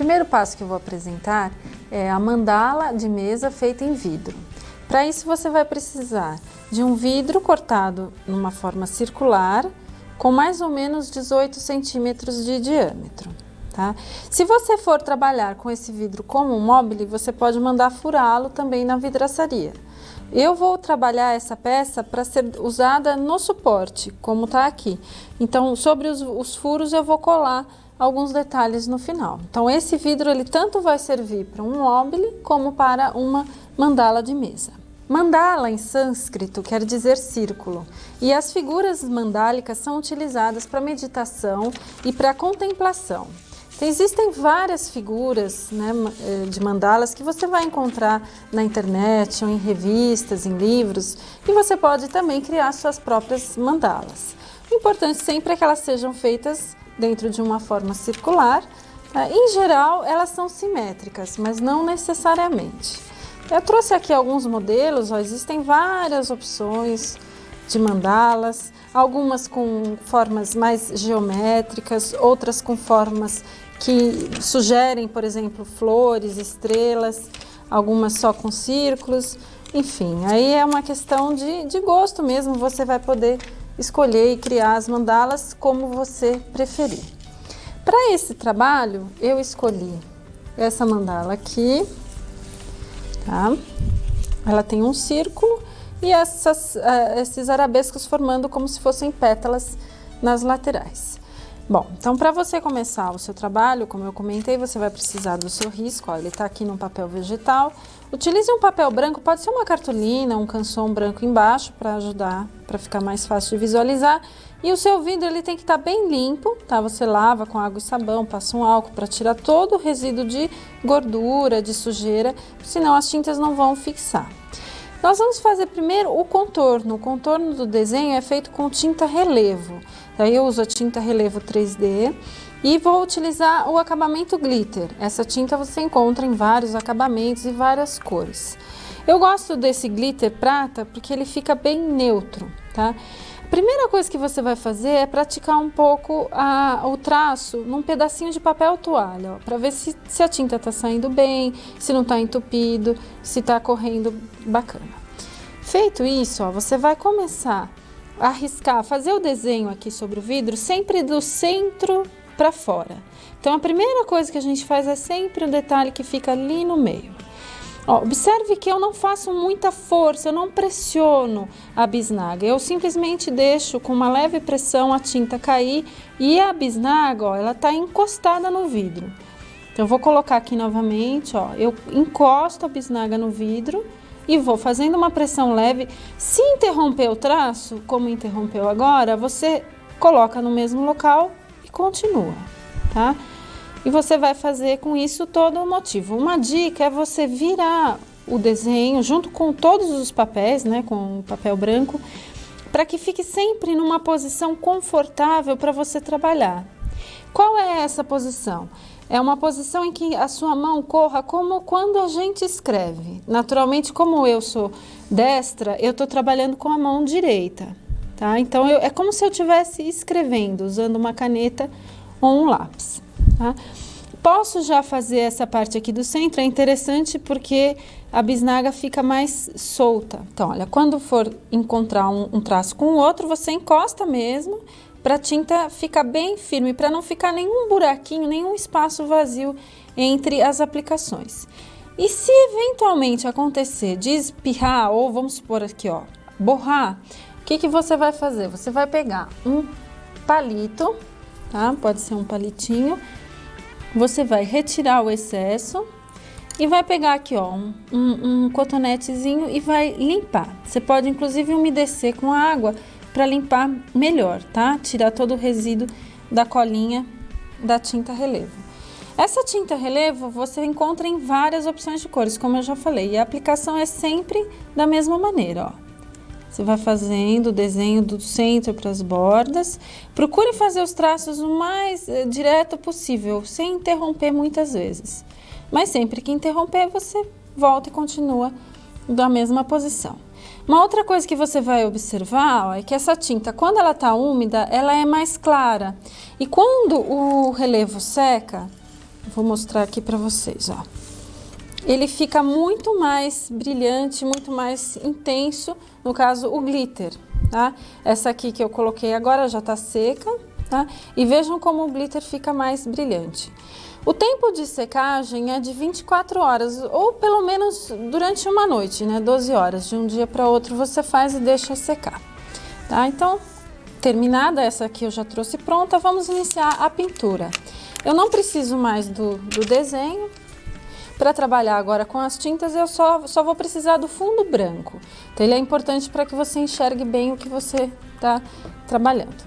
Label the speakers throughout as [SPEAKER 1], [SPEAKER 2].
[SPEAKER 1] primeiro passo que eu vou apresentar é a mandala de mesa feita em vidro. Para isso você vai precisar de um vidro cortado numa forma circular, com mais ou menos 18 centímetros de diâmetro. Tá? Se você for trabalhar com esse vidro como um mobile, você pode mandar furá-lo também na vidraçaria. Eu vou trabalhar essa peça para ser usada no suporte, como está aqui. Então, sobre os furos eu vou colar alguns detalhes no final. Então, esse vidro ele tanto vai servir para um mobile como para uma mandala de mesa. Mandala em sânscrito quer dizer círculo, e as figuras mandálicas são utilizadas para meditação e para contemplação. Então, existem várias figuras, né, de mandalas que você vai encontrar na internet ou em revistas, em livros, e você pode também criar suas próprias mandalas. O importante sempre é que elas sejam feitas dentro de uma forma circular. Em geral, elas são simétricas, mas não necessariamente. Eu trouxe aqui alguns modelos, existem várias opções de mandalas, algumas com formas mais geométricas, outras com formas que sugerem, por exemplo, flores, estrelas, algumas só com círculos, enfim, aí é uma questão de gosto mesmo, você vai poder escolher e criar as mandalas como você preferir. Para esse trabalho, eu escolhi essa mandala aqui, tá? Ela tem um círculo e esses arabescos formando como se fossem pétalas nas laterais. Bom, então para você começar o seu trabalho, como eu comentei, você vai precisar do seu risco, ele está aqui num papel vegetal. Utilize um papel branco, pode ser uma cartolina, um canson branco embaixo para ajudar, para ficar mais fácil de visualizar. E o seu vidro ele tem que estar bem limpo, tá? Você lava com água e sabão, passa um álcool para tirar todo o resíduo de gordura, de sujeira, senão as tintas não vão fixar. Nós vamos fazer primeiro o contorno. O contorno do desenho é feito com tinta relevo. Daí eu uso a tinta relevo 3D e vou utilizar o acabamento glitter. Essa tinta você encontra em vários acabamentos e várias cores. Eu gosto desse glitter prata porque ele fica bem neutro, tá? A primeira coisa que você vai fazer é praticar um pouco o traço num pedacinho de papel toalha, para ver se a tinta está saindo bem, se não está entupido, se está correndo bacana. Feito isso, você vai começar a riscar, fazer o desenho aqui sobre o vidro sempre do centro para fora. Então a primeira coisa que a gente faz é sempre o detalhe que fica ali no meio. Observe que eu não faço muita força, eu não pressiono a bisnaga, eu simplesmente deixo com uma leve pressão a tinta cair e a bisnaga, ela está encostada no vidro. Então eu vou colocar aqui novamente, eu encosto a bisnaga no vidro e vou fazendo uma pressão leve. Se interromper o traço, como interrompeu agora, você coloca no mesmo local e continua, tá? E você vai fazer com isso todo o motivo. Uma dica é você virar o desenho junto com todos os papéis, né, com o papel branco, para que fique sempre numa posição confortável para você trabalhar. Qual é essa posição? É uma posição em que a sua mão corra como quando a gente escreve. Naturalmente, como eu sou destra, eu estou trabalhando com a mão direita, tá? Então, é como se eu estivesse escrevendo, usando uma caneta ou um lápis. Tá? Posso já fazer essa parte aqui do centro, é interessante porque a bisnaga fica mais solta. Então, olha, quando for encontrar um traço com o outro, você encosta mesmo para a tinta ficar bem firme, para não ficar nenhum buraquinho, nenhum espaço vazio entre as aplicações. E se eventualmente acontecer de espirrar, ou vamos supor aqui, borrar, o que você vai fazer? Você vai pegar um palito, tá? Pode ser um palitinho. Você vai retirar o excesso e vai pegar aqui, um cotonetezinho e vai limpar. Você pode inclusive umedecer com a água para limpar melhor, tá? Tirar todo o resíduo da colinha da tinta relevo. Essa tinta relevo você encontra em várias opções de cores, como eu já falei, e a aplicação é sempre da mesma maneira, Você vai fazendo o desenho do centro para as bordas. Procure fazer os traços o mais direto possível, sem interromper muitas vezes. Mas sempre que interromper, você volta e continua da mesma posição. Uma outra coisa que você vai observar é que essa tinta, quando ela está úmida, ela é mais clara. E quando o relevo seca, vou mostrar aqui para vocês, ó. Ele fica muito mais brilhante, muito mais intenso, no caso o glitter, tá? Essa aqui que eu coloquei agora já tá seca, tá? E vejam como o glitter fica mais brilhante. O tempo de secagem é de 24 horas, ou pelo menos durante uma noite, né? 12 horas, de um dia para outro você faz e deixa secar, tá? Então, terminada essa aqui eu já trouxe pronta, vamos iniciar a pintura. Eu não preciso mais do desenho. Para trabalhar agora com as tintas, eu só vou precisar do fundo branco. Então, ele é importante para que você enxergue bem o que você está trabalhando.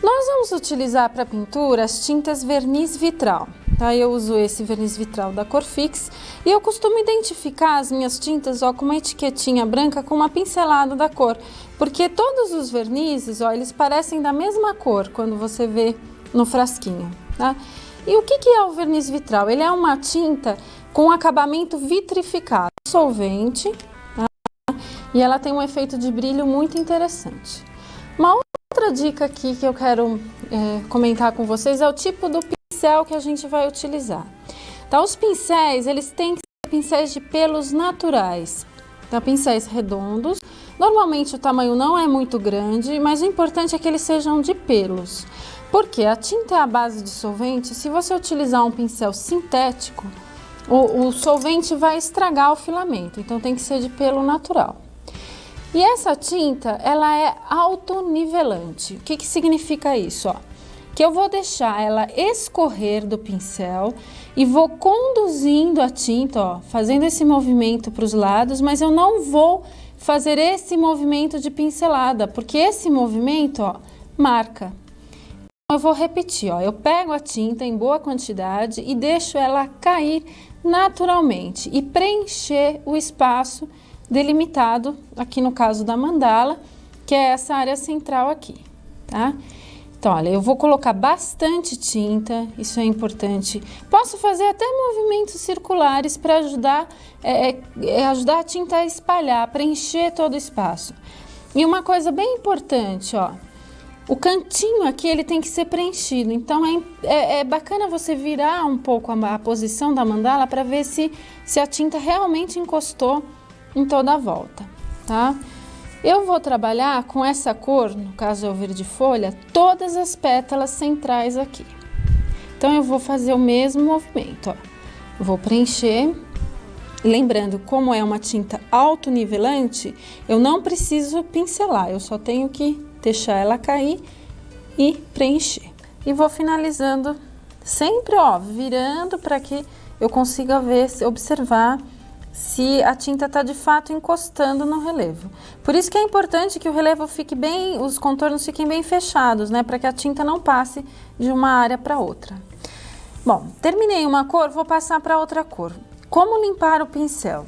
[SPEAKER 1] Nós vamos utilizar para pintura as tintas verniz vitral. Tá? Eu uso esse verniz vitral da Corfix e eu costumo identificar as minhas tintas, ó, com uma etiquetinha branca com uma pincelada da cor. Porque todos os vernizes, ó, eles parecem da mesma cor quando você vê no frasquinho. Tá? E o que é o verniz vitral? Ele é uma tinta com acabamento vitrificado, solvente, tá? E ela tem um efeito de brilho muito interessante. Uma outra dica aqui que eu quero comentar com vocês é o tipo do pincel que a gente vai utilizar. Tá? Os pincéis, eles têm que ser pincéis de pelos naturais, tá? Pincéis redondos. Normalmente o tamanho não é muito grande, mas o importante é que eles sejam de pelos. Porque a tinta é à base de solvente, se você utilizar um pincel sintético, o solvente vai estragar o filamento, então tem que ser de pelo natural. E essa tinta, ela é autonivelante. O que significa isso? Ó? Que eu vou deixar ela escorrer do pincel e vou conduzindo a tinta, ó, fazendo esse movimento para os lados, mas eu não vou fazer esse movimento de pincelada, porque esse movimento, ó, marca. Eu vou repetir, ó, eu pego a tinta em boa quantidade e deixo ela cair naturalmente e preencher o espaço delimitado, aqui no caso da mandala, que é essa área central aqui, tá? Então, olha, eu vou colocar bastante tinta, isso é importante. Posso fazer até movimentos circulares para ajudar a tinta a espalhar, preencher todo o espaço. E uma coisa bem importante, ó, o cantinho aqui ele tem que ser preenchido, então é bacana você virar um pouco a posição da mandala para ver se a tinta realmente encostou em toda a volta, tá? Eu vou trabalhar com essa cor, no caso é o verde folha, todas as pétalas centrais aqui. Então eu vou fazer o mesmo movimento, ó. Eu vou preencher. Lembrando, como é uma tinta autonivelante, eu não preciso pincelar, eu só tenho que deixar ela cair e preencher. E vou finalizando sempre, ó, virando para que eu consiga ver, observar se a tinta está de fato encostando no relevo. Por isso que é importante que o relevo fique bem, os contornos fiquem bem fechados, né, para que a tinta não passe de uma área para outra. Bom, terminei uma cor, vou passar para outra cor. Como limpar o pincel?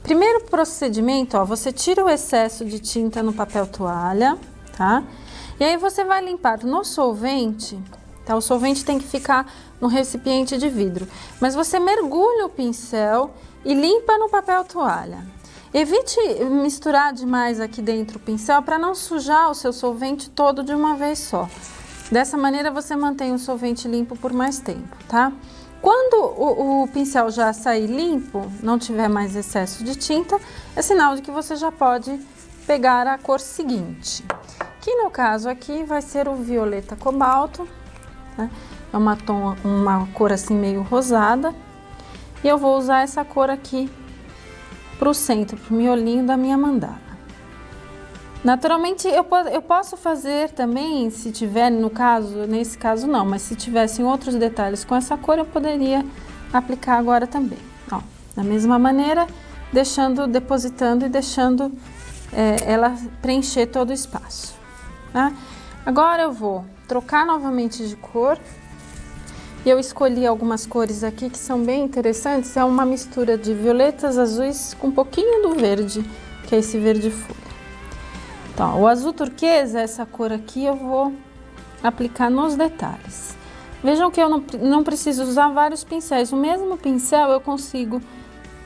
[SPEAKER 1] Primeiro procedimento, ó, você tira o excesso de tinta no papel toalha, tá? E aí você vai limpar no solvente, tá? O solvente tem que ficar no recipiente de vidro, mas você mergulha o pincel e limpa no papel toalha. Evite misturar demais aqui dentro o pincel para não sujar o seu solvente todo de uma vez só. Dessa maneira você mantém o solvente limpo por mais tempo, tá? Quando o pincel já sair limpo, não tiver mais excesso de tinta, é sinal de que você já pode pegar a cor seguinte. Que no caso aqui vai ser o violeta cobalto, né? É uma cor assim meio rosada. E eu vou usar essa cor aqui para o centro, para o miolinho da minha mandala. Naturalmente eu posso fazer também, se tiver no caso, nesse caso não, mas se tivessem outros detalhes com essa cor, eu poderia aplicar agora também. Ó, da mesma maneira, depositando e deixando ela preencher todo o espaço. Tá? Agora eu vou trocar novamente de cor. Eu escolhi algumas cores aqui que são bem interessantes, é uma mistura de violetas, azuis com um pouquinho do verde, que é esse verde folha. Então, o azul turquesa, essa cor aqui, eu vou aplicar nos detalhes. Vejam que eu não preciso usar vários pincéis. O mesmo pincel eu consigo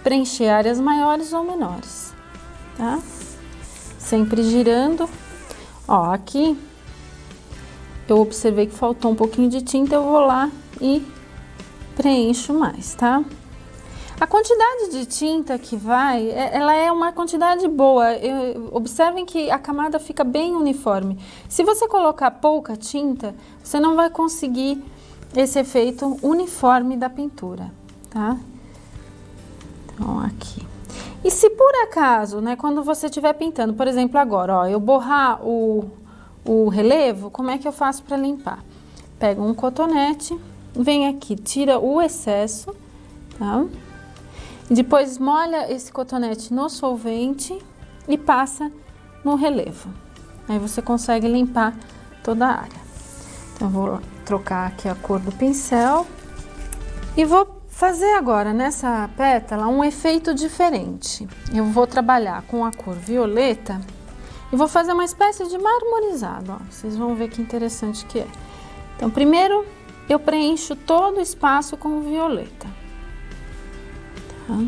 [SPEAKER 1] preencher áreas maiores ou menores, tá? Sempre girando. Ó, aqui eu observei que faltou um pouquinho de tinta, eu vou lá e preencho mais, tá? A quantidade de tinta que vai, ela é uma quantidade boa. Observem que a camada fica bem uniforme. Se você colocar pouca tinta, você não vai conseguir esse efeito uniforme da pintura, tá? Então, aqui. E se por acaso, né, quando você estiver pintando, por exemplo, agora, ó, eu borrar o relevo, como é que eu faço para limpar? Pego um cotonete, vem aqui, tira o excesso, tá? Depois molha esse cotonete no solvente e passa no relevo. Aí você consegue limpar toda a área. Então, eu vou trocar aqui a cor do pincel e vou fazer agora nessa pétala um efeito diferente. Eu vou trabalhar com a cor violeta e vou fazer uma espécie de marmorizado, ó. Vocês vão ver que interessante que é. Então, primeiro eu preencho todo o espaço com o violeta. Tá?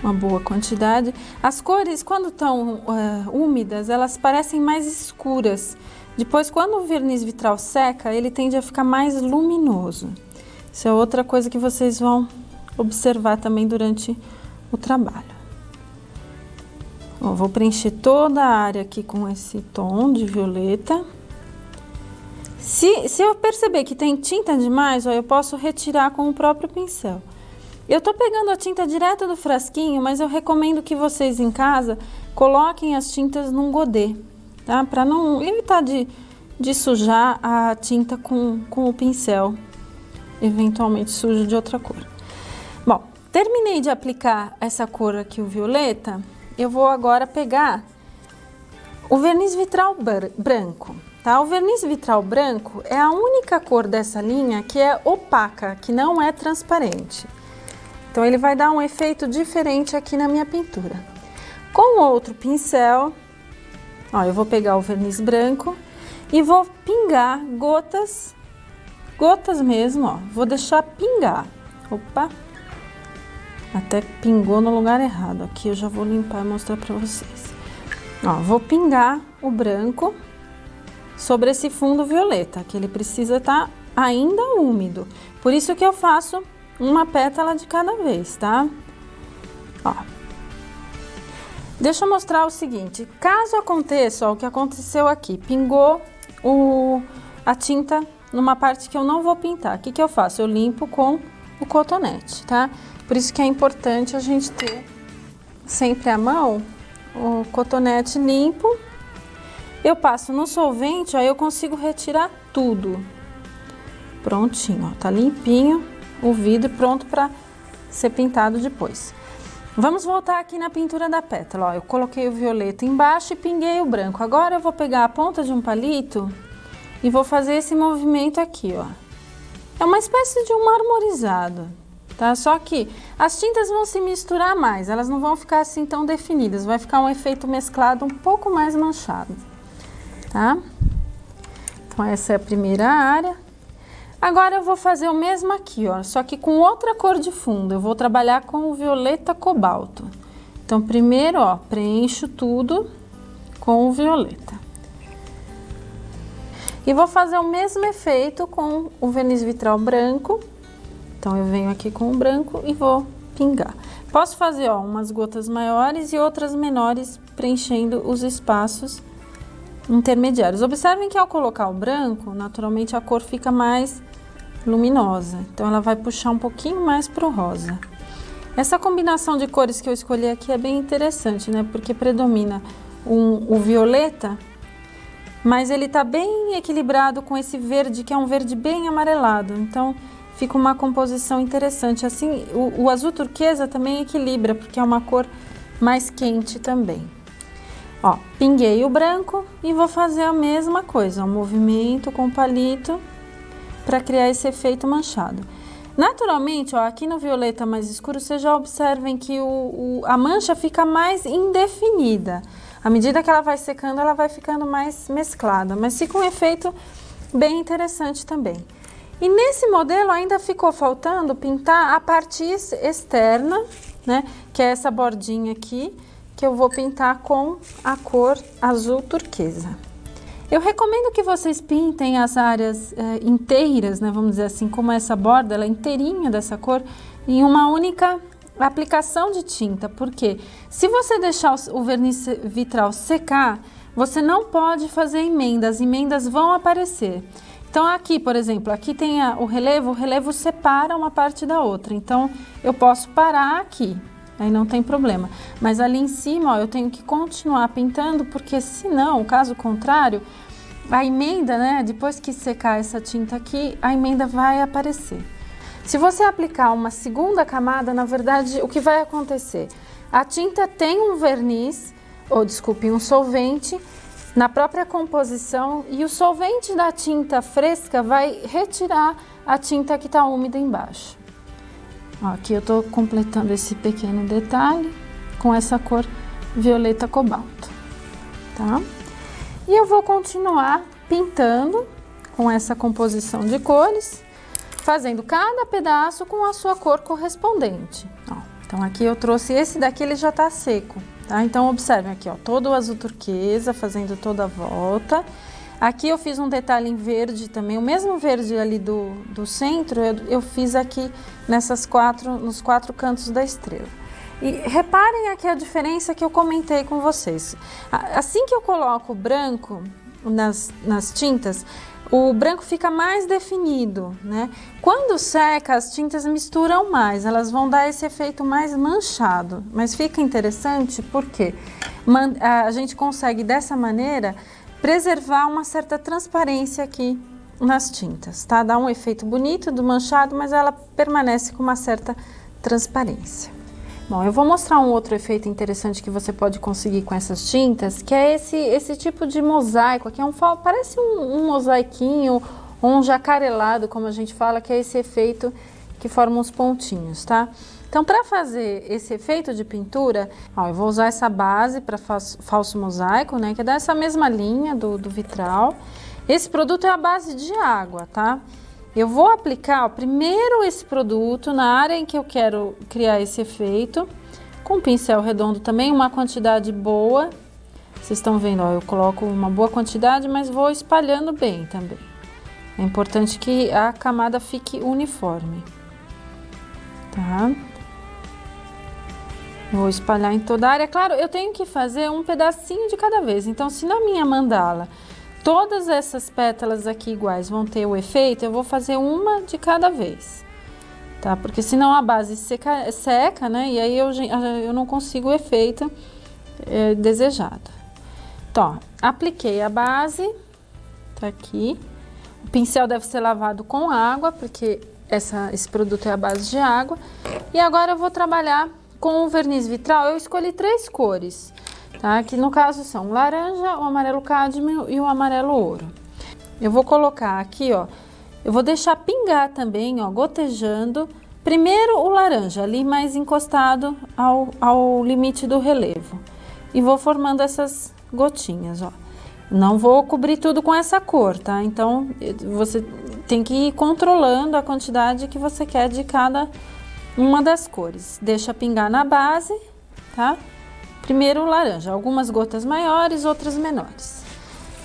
[SPEAKER 1] Uma boa quantidade. As cores, quando estão úmidas, elas parecem mais escuras. Depois, quando o verniz vitral seca, ele tende a ficar mais luminoso. Isso é outra coisa que vocês vão observar também durante o trabalho. Ó, vou preencher toda a área aqui com esse tom de violeta. Se eu perceber que tem tinta demais, ó, eu posso retirar com o próprio pincel. Eu tô pegando a tinta direto do frasquinho, mas eu recomendo que vocês em casa coloquem as tintas num godê, tá? Para não evitar de sujar a tinta com o pincel, eventualmente sujo de outra cor. Bom, terminei de aplicar essa cor aqui, o violeta, eu vou agora pegar o verniz vitral branco, tá? O verniz vitral branco é a única cor dessa linha que é opaca, que não é transparente. Então, ele vai dar um efeito diferente aqui na minha pintura. Com outro pincel, ó, eu vou pegar o verniz branco e vou pingar gotas mesmo, ó. Vou deixar pingar. Opa! Até pingou no lugar errado. Aqui eu já vou limpar e mostrar pra vocês. Ó, vou pingar o branco sobre esse fundo violeta, que ele precisa estar ainda úmido. Por isso que eu faço uma pétala de cada vez, tá? Ó. Deixa eu mostrar o seguinte, caso aconteça, ó, o que aconteceu aqui, pingou a tinta numa parte que eu não vou pintar, o que eu faço? Eu limpo com o cotonete, tá? Por isso que é importante a gente ter sempre à mão o cotonete limpo. Eu passo no solvente, aí eu consigo retirar tudo. Prontinho, ó, tá limpinho o vidro pronto para ser pintado depois. Vamos voltar aqui na pintura da pétala, ó, eu coloquei o violeta embaixo e pinguei o branco. Agora eu vou pegar a ponta de um palito e vou fazer esse movimento aqui, ó. É uma espécie de um marmorizado, tá? Só que as tintas vão se misturar mais, elas não vão ficar assim tão definidas, vai ficar um efeito mesclado um pouco mais manchado, tá? Então, essa é a primeira área. Agora eu vou fazer o mesmo aqui, ó, só que com outra cor de fundo. Eu vou trabalhar com o violeta cobalto. Então, primeiro, ó, preencho tudo com o violeta. E vou fazer o mesmo efeito com o verniz vitral branco. Então, eu venho aqui com o branco e vou pingar. Posso fazer, ó, umas gotas maiores e outras menores, preenchendo os espaços intermediários. Observem que ao colocar o branco, naturalmente a cor fica mais luminosa, então ela vai puxar um pouquinho mais pro rosa. Essa combinação de cores que eu escolhi aqui é bem interessante, né? Porque predomina o violeta, mas ele tá bem equilibrado com esse verde, que é um verde bem amarelado, então fica uma composição interessante. Assim, o azul turquesa também equilibra, porque é uma cor mais quente também. Ó, pinguei o branco e vou fazer a mesma coisa, um movimento com o palito para criar esse efeito manchado. Naturalmente, ó, aqui no violeta mais escuro, vocês já observem que a mancha fica mais indefinida. À medida que ela vai secando, ela vai ficando mais mesclada, mas fica um efeito bem interessante também. E nesse modelo ainda ficou faltando pintar a parte externa, né, que é essa bordinha aqui, que eu vou pintar com a cor azul turquesa. Eu recomendo que vocês pintem as áreas inteiras, né, vamos dizer assim, como essa borda, ela é inteirinha dessa cor, em uma única aplicação de tinta, porque se você deixar o verniz vitral secar, você não pode fazer emenda, as emendas vão aparecer. Então aqui, por exemplo, aqui tem o relevo separa uma parte da outra, então eu posso parar aqui, aí não tem problema. Mas ali em cima, ó, eu tenho que continuar pintando, porque senão, caso contrário, a emenda, né, depois que secar essa tinta aqui, a emenda vai aparecer. Se você aplicar uma segunda camada, na verdade, o que vai acontecer? A tinta tem um verniz, ou desculpe, um solvente na própria composição e o solvente da tinta fresca vai retirar a tinta que está úmida embaixo. Ó, aqui eu estou completando esse pequeno detalhe com essa cor violeta cobalto, tá? E eu vou continuar pintando com essa composição de cores, fazendo cada pedaço com a sua cor correspondente. Ó, então aqui eu trouxe esse daqui, ele já tá seco, tá? Então observem aqui, ó, todo o azul turquesa, fazendo toda a volta. Aqui eu fiz um detalhe em verde também, o mesmo verde ali do centro, eu fiz aqui nos 4 cantos da estrela. E reparem aqui a diferença que eu comentei com vocês. Assim que eu coloco o branco nas tintas, o branco fica mais definido, né? Quando seca, as tintas misturam mais, elas vão dar esse efeito mais manchado. Mas fica interessante porque a gente consegue dessa maneira preservar uma certa transparência aqui nas tintas, tá? Dá um efeito bonito do manchado, mas ela permanece com uma certa transparência. Bom, eu vou mostrar um outro efeito interessante que você pode conseguir com essas tintas, que é esse tipo de mosaico aqui, parece um mosaiquinho ou um jacarelado, como a gente fala, que é esse efeito que forma uns pontinhos, tá? Então, para fazer esse efeito de pintura, ó, eu vou usar essa base para falso mosaico, né, que é dessa mesma linha do vitral. Esse produto é a base de água, tá? Eu vou aplicar, ó, primeiro esse produto na área em que eu quero criar esse efeito, com pincel redondo também, uma quantidade boa. Vocês estão vendo, ó, eu coloco uma boa quantidade, mas vou espalhando bem também. É importante que a camada fique uniforme, tá? Vou espalhar em toda a área. Claro, eu tenho que fazer um pedacinho de cada vez, então se na minha mandala todas essas pétalas aqui iguais vão ter o efeito, eu vou fazer uma de cada vez, tá? Porque senão a base seca, né? E aí eu não consigo o efeito desejado. Então, ó, apliquei a base, tá aqui. O pincel deve ser lavado com água, porque esse produto é a base de água. E agora eu vou trabalhar com o verniz vitral. Eu escolhi 3 cores. Tá? Que no caso são o laranja, o amarelo cádmio e o amarelo ouro. Eu vou colocar aqui, ó, eu vou deixar pingar também, ó, gotejando, primeiro o laranja, ali mais encostado ao limite do relevo. E vou formando essas gotinhas, ó. Não vou cobrir tudo com essa cor, tá? Então, você tem que ir controlando a quantidade que você quer de cada uma das cores. Deixa pingar na base, tá? Primeiro o laranja, algumas gotas maiores, outras menores.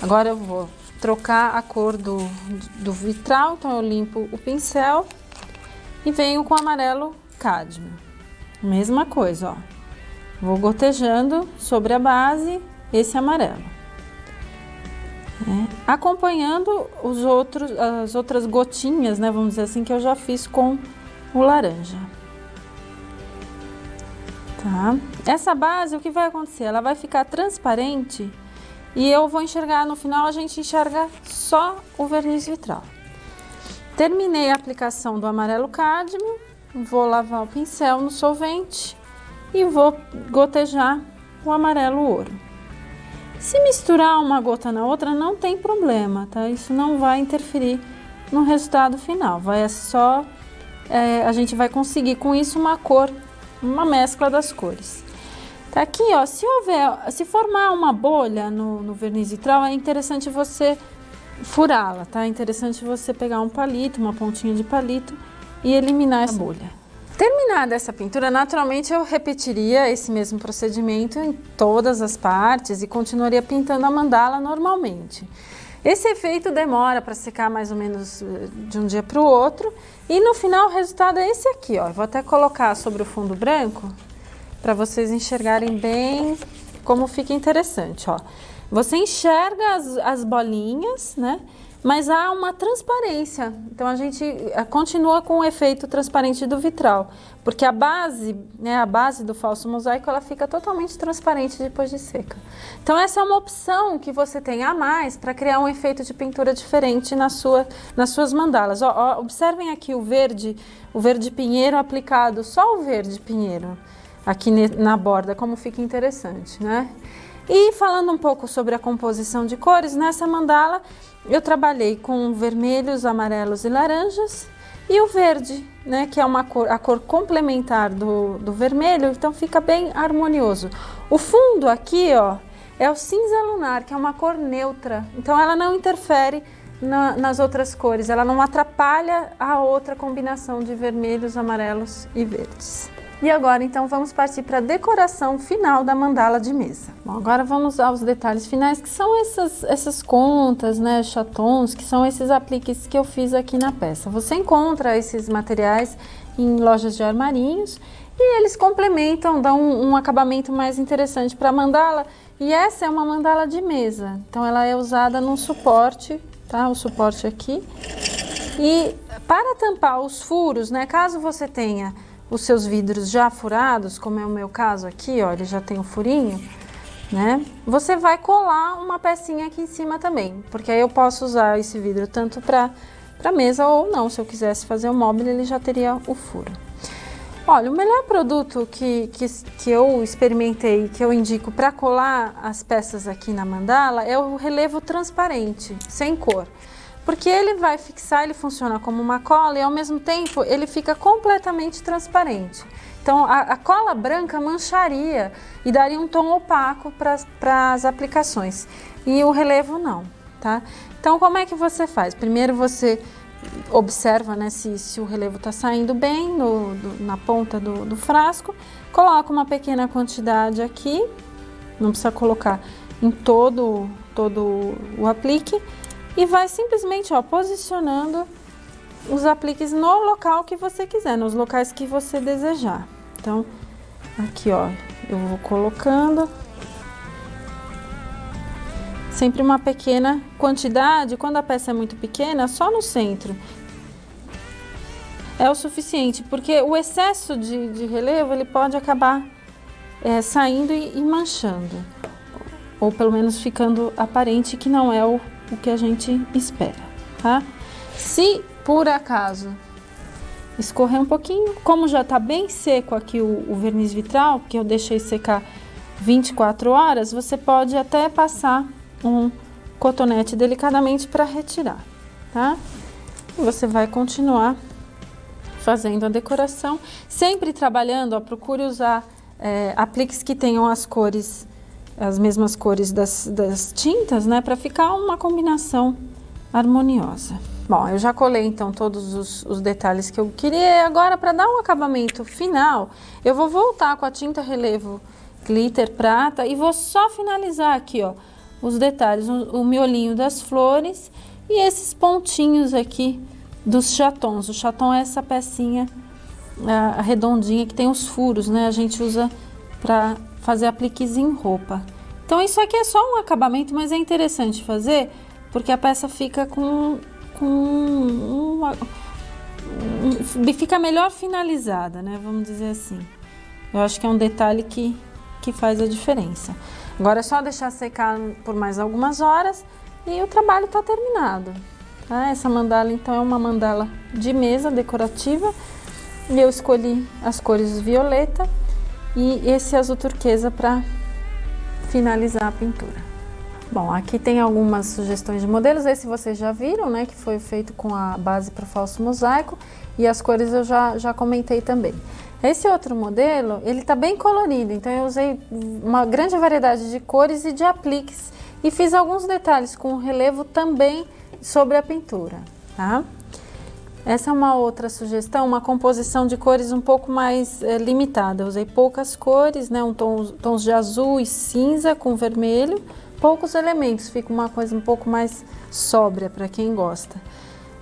[SPEAKER 1] Agora eu vou trocar a cor do vitral, então eu limpo o pincel e venho com o amarelo cádmio. Mesma coisa, ó. Vou gotejando sobre a base esse amarelo. Acompanhando as outras gotinhas, né, vamos dizer assim, que eu já fiz com o laranja. Tá? Essa base, o que vai acontecer? Ela vai ficar transparente e eu vou enxergar, no final a gente enxerga só o verniz vitral. Terminei a aplicação do amarelo cádmio, vou lavar o pincel no solvente e vou gotejar o amarelo ouro. Se misturar uma gota na outra, não tem problema, tá? Isso não vai interferir no resultado final, a gente vai conseguir com isso uma cor, uma mescla das cores. Tá aqui, ó, se formar uma bolha no verniz vitral, é interessante você furá-la, tá? É interessante você pegar um palito, uma pontinha de palito e eliminar essa bolha. Terminada essa pintura, naturalmente eu repetiria esse mesmo procedimento em todas as partes e continuaria pintando a mandala normalmente. Esse efeito demora para secar mais ou menos de um dia para o outro e no final o resultado é esse aqui, ó. Eu vou até colocar sobre o fundo branco para vocês enxergarem bem como fica interessante, ó. Você enxerga as bolinhas, né? Mas há uma transparência, então a gente continua com o efeito transparente do vitral, porque a base, né, a base do falso mosaico, ela fica totalmente transparente depois de seca. Então essa é uma opção que você tem a mais para criar um efeito de pintura diferente nas suas mandalas. Ó, observem aqui o verde pinheiro aplicado, só o verde pinheiro aqui na borda, como fica interessante, né? E falando um pouco sobre a composição de cores, nessa mandala eu trabalhei com vermelhos, amarelos e laranjas e o verde, né, que é a cor complementar do vermelho, então fica bem harmonioso. O fundo aqui, ó, é o cinza lunar, que é uma cor neutra, então ela não interfere nas outras cores, ela não atrapalha a outra combinação de vermelhos, amarelos e verdes. E agora, então, vamos partir para a decoração final da mandala de mesa. Bom, agora vamos aos detalhes finais, que são essas contas, né, chatons, que são esses apliques que eu fiz aqui na peça. Você encontra esses materiais em lojas de armarinhos e eles complementam, dão um acabamento mais interessante para a mandala. E essa é uma mandala de mesa, então ela é usada num suporte, tá? O suporte aqui. E para tampar os furos, né, caso você tenha os seus vidros já furados, como é o meu caso aqui, ó, ele já tem um furinho, né? Você vai colar uma pecinha aqui em cima também, porque aí eu posso usar esse vidro tanto para mesa ou não, se eu quisesse fazer o móvel, ele já teria o furo. Olha, o melhor produto que eu experimentei, que eu indico para colar as peças aqui na mandala é o relevo transparente, sem cor. Porque ele vai fixar, ele funciona como uma cola e ao mesmo tempo ele fica completamente transparente. Então a cola branca mancharia e daria um tom opaco para as aplicações e o relevo não, tá? Então como é que você faz? Primeiro você observa, né, se o relevo está saindo bem na ponta do frasco, coloca uma pequena quantidade aqui, não precisa colocar em todo o aplique, e vai simplesmente, ó, posicionando os apliques no local que você quiser, nos locais que você desejar. Então, aqui, ó, eu vou colocando sempre uma pequena quantidade. Quando a peça é muito pequena, só no centro é o suficiente, porque o excesso de relevo ele pode acabar saindo e manchando, ou pelo menos ficando aparente que não é o que a gente espera, tá? Se por acaso escorrer um pouquinho, como já tá bem seco aqui o verniz vitral, que eu deixei secar 24 horas, você pode até passar um cotonete delicadamente para retirar, tá? E você vai continuar fazendo a decoração, sempre trabalhando, ó, procure usar apliques que tenham as mesmas cores das tintas, né, para ficar uma combinação harmoniosa. Bom, eu já colei então todos os detalhes que eu queria. Agora, para dar um acabamento final, eu vou voltar com a tinta relevo glitter prata e vou só finalizar aqui, ó, os detalhes, o miolinho das flores e esses pontinhos aqui dos chatons. O chaton é essa pecinha redondinha que tem os furos, né? A gente usa para fazer apliques em roupa. Então isso aqui é só um acabamento, mas é interessante fazer porque a peça fica fica melhor finalizada, né? Vamos dizer assim. Eu acho que é um detalhe que faz a diferença. Agora é só deixar secar por mais algumas horas e o trabalho está terminado. Tá? Essa mandala então é uma mandala de mesa decorativa e eu escolhi as cores violeta e esse azul turquesa para finalizar a pintura. Bom, aqui tem algumas sugestões de modelos, esse vocês já viram, né, que foi feito com a base para o falso mosaico e as cores eu já comentei também. Esse outro modelo, ele tá bem colorido, então eu usei uma grande variedade de cores e de apliques e fiz alguns detalhes com relevo também sobre a pintura, tá? Essa é uma outra sugestão, uma composição de cores um pouco mais limitada. Eu usei poucas cores, né, tons de azul e cinza com vermelho, poucos elementos, fica uma coisa um pouco mais sóbria para quem gosta.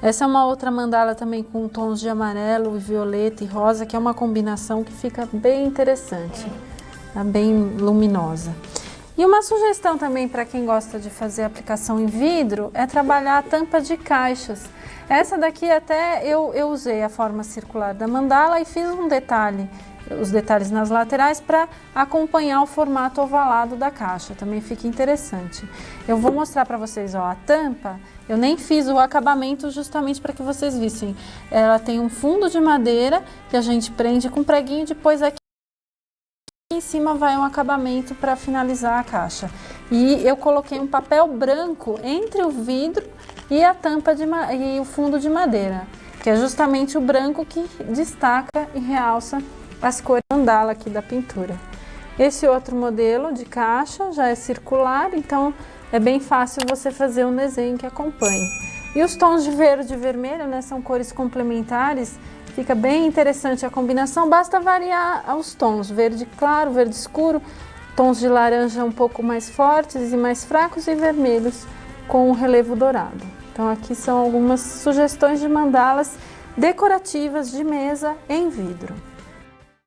[SPEAKER 1] Essa é uma outra mandala também com tons de amarelo, violeta e rosa, que é uma combinação que fica bem interessante, tá bem luminosa. E uma sugestão também para quem gosta de fazer aplicação em vidro é trabalhar a tampa de caixas. Essa daqui até eu usei a forma circular da mandala e fiz os detalhes nas laterais para acompanhar o formato ovalado da caixa, também fica interessante. Eu vou mostrar para vocês, ó, a tampa, eu nem fiz o acabamento justamente para que vocês vissem. Ela tem um fundo de madeira que a gente prende com preguinho, depois aqui em cima vai um acabamento para finalizar a caixa. E eu coloquei um papel branco entre o vidro e a tampa e o fundo de madeira, que é justamente o branco que destaca e realça as cores da mandala aqui da pintura. Esse outro modelo de caixa já é circular, então é bem fácil você fazer um desenho que acompanhe. E os tons de verde e vermelho, né, são cores complementares, fica bem interessante a combinação, basta variar os tons, verde claro, verde escuro, tons de laranja um pouco mais fortes e mais fracos e vermelhos com o relevo dourado. Então aqui são algumas sugestões de mandalas decorativas de mesa em vidro.